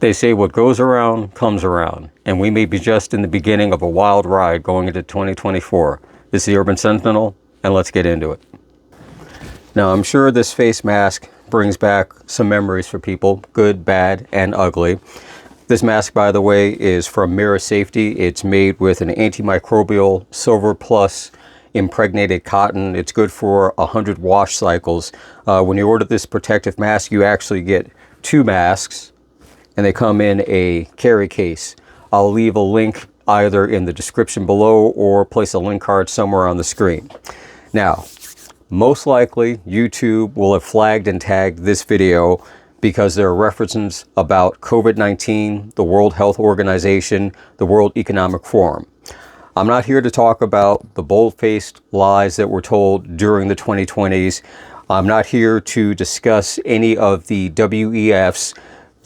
They say what goes around comes around, and we may be just in the beginning of a wild ride going into 2024. This is the Urban Sentinel, and let's get into it. Now, I'm sure this face mask brings back some memories for people, good, bad, and ugly. This mask, by the way, is from Mirror Safety. It's made with an antimicrobial Silver Plus impregnated cotton. It's good for 100 wash cycles. When you order this protective mask, you actually get 2 masks, and they come in a carry case. I'll leave a link either in the description below or place a link card somewhere on the screen. Now, most likely YouTube will have flagged and tagged this video because there are references about COVID-19, the World Health Organization, the World Economic Forum. I'm not here to talk about the bold-faced lies that were told during the 2020s. I'm not here to discuss any of the WEF's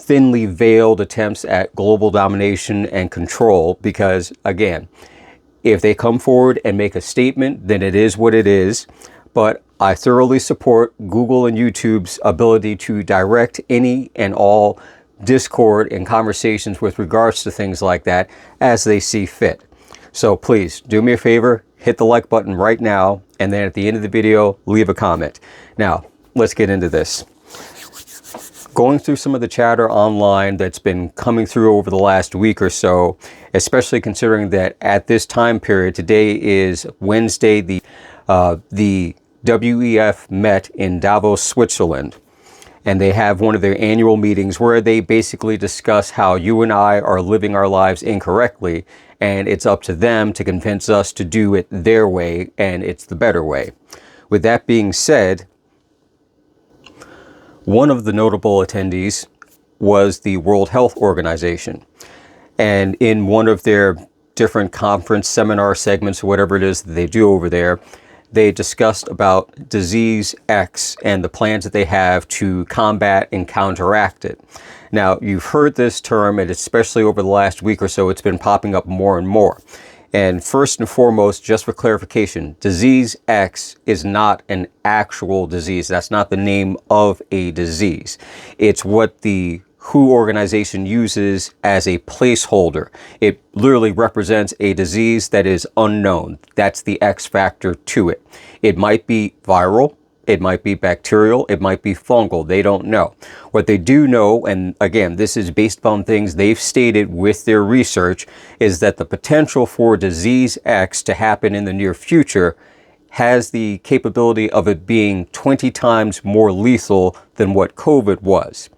thinly veiled attempts at global domination and control because, again, if they come forward and make a statement, then it is what it is. But I thoroughly support Google and YouTube's ability to direct any and all discord and conversations with regards to things like that as they see fit. So please do me a favor, hit the like button right now, and then at the end of the video, leave a comment. Now, let's get into this. Going through some of the chatter online that's been coming through over the last week or so, especially considering that at this time period, today is Wednesday, the WEF met in Davos, Switzerland, and they have one of their annual meetings where they basically discuss how you and I are living our lives incorrectly, and it's up to them to convince us to do it their way, and it's the better way. With that being said, one of the notable attendees was the World Health Organization. And in one of their different conference seminar segments, or whatever it is that they do over there, they discussed about disease X and the plans that they have to combat and counteract it. Now, you've heard this term, and especially over the last week or so, it's been popping up more and more. And first and foremost, just for clarification, disease X is not an actual disease. That's not the name of a disease. It's what the WHO organization uses as a placeholder. It literally represents a disease that is unknown. That's the X factor to it. It might be viral. It might be bacterial. It might be fungal. They don't know. What they do know, and again, this is based on things they've stated with their research, is that the potential for disease X to happen in the near future has the capability of it being 20 times more lethal than what COVID was.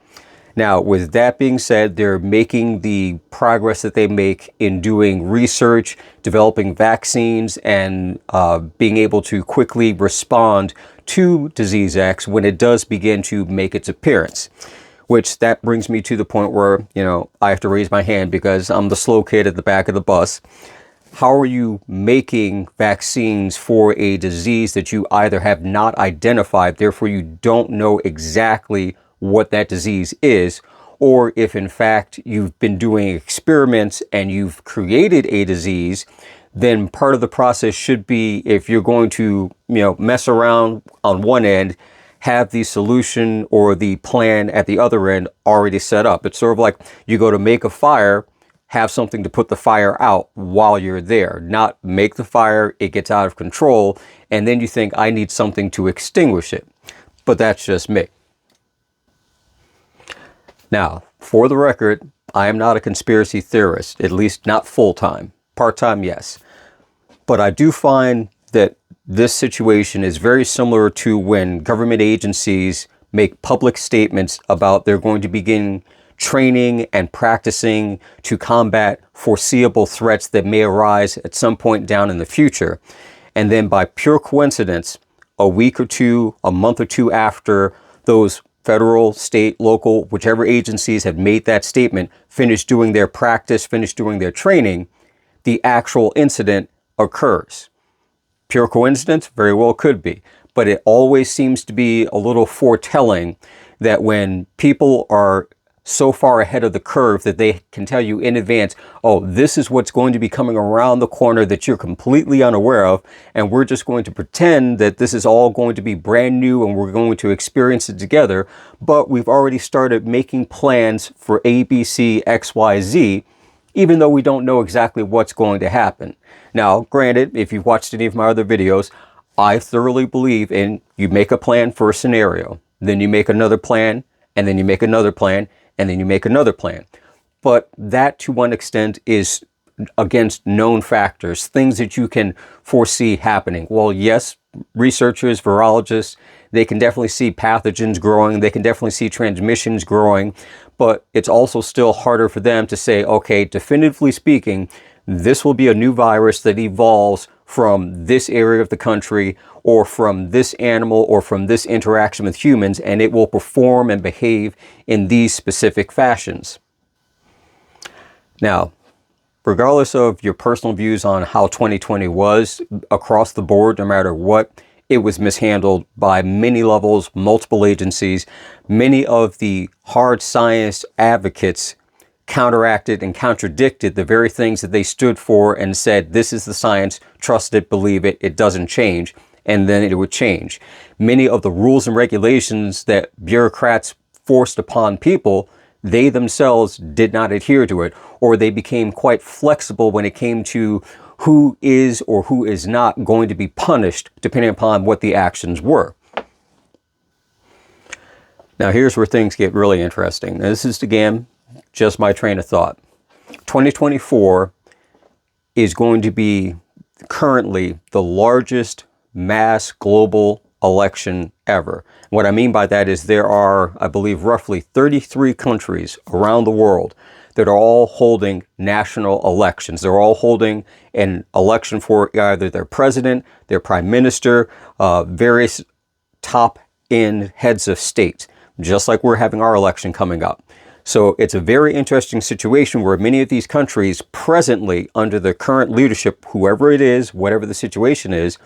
Now, with that being said, they're making the progress that they make in doing research, developing vaccines, and being able to quickly respond to disease X when it does begin to make its appearance. Which that brings me to the point where, I have to raise my hand because I'm the slow kid at the back of the bus. How are you making vaccines for a disease that you either have not identified, therefore you don't know exactly what that disease is, or if in fact you've been doing experiments and you've created a disease, then part of the process should be, if you're going to, mess around on one end, have the solution or the plan at the other end already set up. It's sort of like you go to make a fire, have something to put the fire out while you're there, not make the fire, it gets out of control, and then you think, I need something to extinguish it. But that's just me. Now, for the record, I am not a conspiracy theorist, at least not full-time. Part-time, yes. But I do find that this situation is very similar to when government agencies make public statements about they're going to begin training and practicing to combat foreseeable threats that may arise at some point down in the future. And then by pure coincidence, a week or two, a month or two after those federal, state, local, whichever agencies have made that statement, finished doing their practice, finished doing their training, the actual incident occurs. Pure coincidence? Very well could be. But it always seems to be a little foretelling that when people are so far ahead of the curve that they can tell you in advance, oh, this is what's going to be coming around the corner that you're completely unaware of, and we're just going to pretend that this is all going to be brand new and we're going to experience it together, but we've already started making plans for A, B, C, X, Y, Z, even though we don't know exactly what's going to happen. Now, granted, if you've watched any of my other videos, I thoroughly believe in you make a plan for a scenario, then you make another plan, and then you make another plan, and then you make another plan. But that, to one extent, is against known factors, things that you can foresee happening. Well, yes, researchers, virologists, they can definitely see pathogens growing, they can definitely see transmissions growing, but it's also still harder for them to say, okay, definitively speaking, this will be a new virus that evolves from this area of the country or from this animal or from this interaction with humans, and it will perform and behave in these specific fashions. Now, regardless of your personal views on how 2020 was across the board, no matter what, it was mishandled by many levels, multiple agencies. Many of the hard science advocates counteracted and contradicted the very things that they stood for and said, this is the science, trust it, believe it, it doesn't change, and then it would change. Many of the rules and regulations that bureaucrats forced upon people, they themselves did not adhere to it, or they became quite flexible when it came to who is or who is not going to be punished depending upon what the actions were. Now here's where things get really interesting. Now, this is, again, just my train of thought. 2024 is going to be currently the largest mass global election ever. What I mean by that is there are, I believe, roughly 33 countries around the world that are all holding national elections. They're all holding an election for either their president, their prime minister, various top-end heads of state, just like we're having our election coming up. So it's a very interesting situation where many of these countries presently, under the current leadership, whoever it is, whatever the situation is,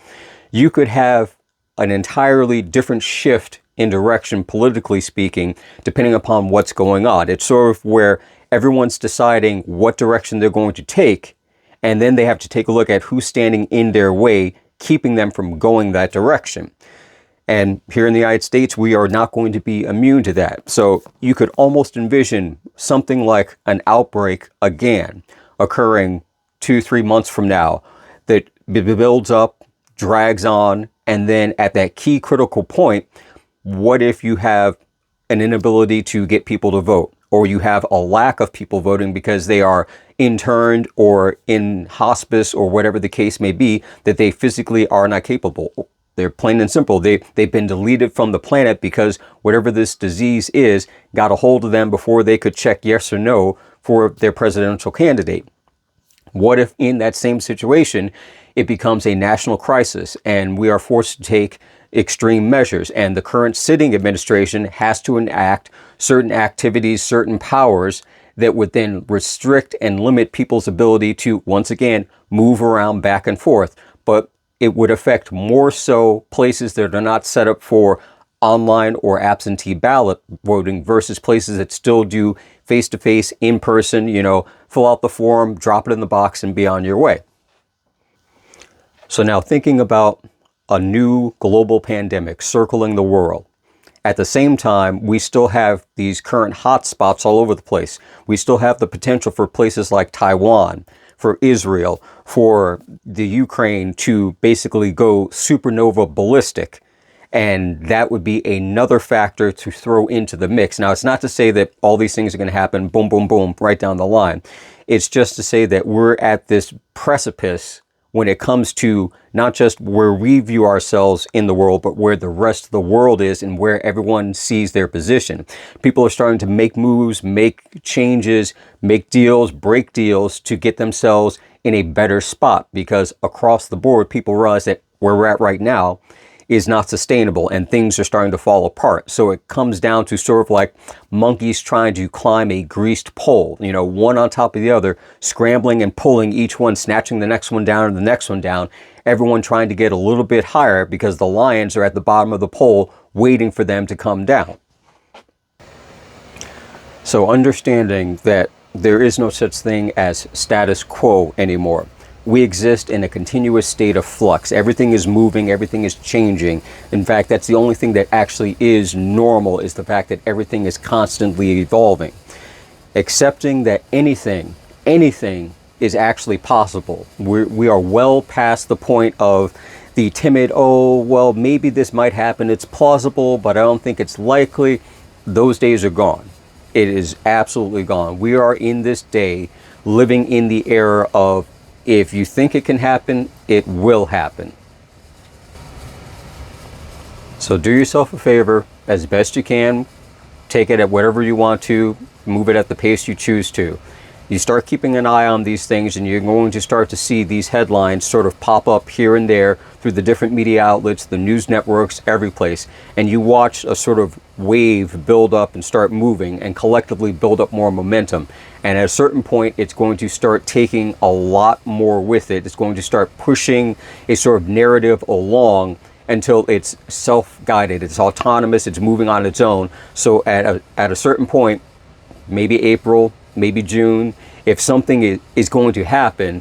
you could have an entirely different shift in direction, politically speaking, depending upon what's going on. It's sort of where everyone's deciding what direction they're going to take, and then they have to take a look at who's standing in their way, keeping them from going that direction. And here in the United States, we are not going to be immune to that. So you could almost envision something like an outbreak again occurring 2-3 months from now that builds up, drags on, and then at that key critical point, what if you have an inability to get people to vote, or you have a lack of people voting because they are interned or in hospice or whatever the case may be, that they physically are not capable. They're plain and simple. They've been deleted from the planet because whatever this disease is got a hold of them before they could check yes or no for their presidential candidate. What if in that same situation, it becomes a national crisis and we are forced to take extreme measures, and the current sitting administration has to enact certain activities, certain powers that would then restrict and limit people's ability to, once again, move around back and forth. But it would affect more so places that are not set up for online or absentee ballot voting versus places that still do face-to-face, in-person, fill out the form, drop it in the box, and be on your way. So now thinking about a new global pandemic circling the world. At the same time, we still have these current hotspots all over the place. We still have the potential for places like Taiwan, for Israel, for the Ukraine to basically go supernova ballistic. And that would be another factor to throw into the mix. Now, it's not to say that all these things are going to happen, boom, boom, boom, right down the line. It's just to say that we're at this precipice when it comes to not just where we view ourselves in the world, but where the rest of the world is and where everyone sees their position. People are starting to make moves, make changes, make deals, break deals to get themselves in a better spot, because across the board, people realize that where we're at right now is not sustainable and things are starting to fall apart. So it comes down to sort of like monkeys trying to climb a greased pole, one on top of the other, scrambling and pulling each one, snatching the next one down and the next one down, everyone trying to get a little bit higher because the lions are at the bottom of the pole waiting for them to come down. So understanding that there is no such thing as status quo anymore. We exist in a continuous state of flux. Everything is moving, everything is changing. In fact, that's the only thing that actually is normal, is the fact that everything is constantly evolving. Accepting that anything is actually possible. We are well past the point of the timid, oh, well, maybe this might happen. It's plausible, but I don't think it's likely. Those days are gone. It is absolutely gone. We are in this day living in the era of, if you think it can happen, it will happen. So do yourself a favor as best you can. Take it at whatever you want to, move it at the pace you choose to. You start keeping an eye on these things, and you're going to start to see these headlines sort of pop up here and there through the different media outlets, the news networks, every place. And you watch a sort of wave build up and start moving and collectively build up more momentum. And at a certain point, it's going to start taking a lot more with it. It's going to start pushing a sort of narrative along until it's self-guided, it's autonomous, it's moving on its own. So at a certain point, maybe April, maybe June, if something is going to happen,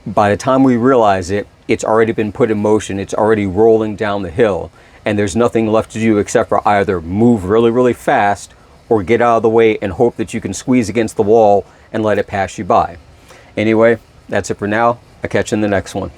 by the time we realize it, it's already been put in motion, it's already rolling down the hill, and there's nothing left to do except for either move really, really fast or get out of the way and hope that you can squeeze against the wall and let it pass you by. Anyway, that's it for now. I'll catch you in the next one.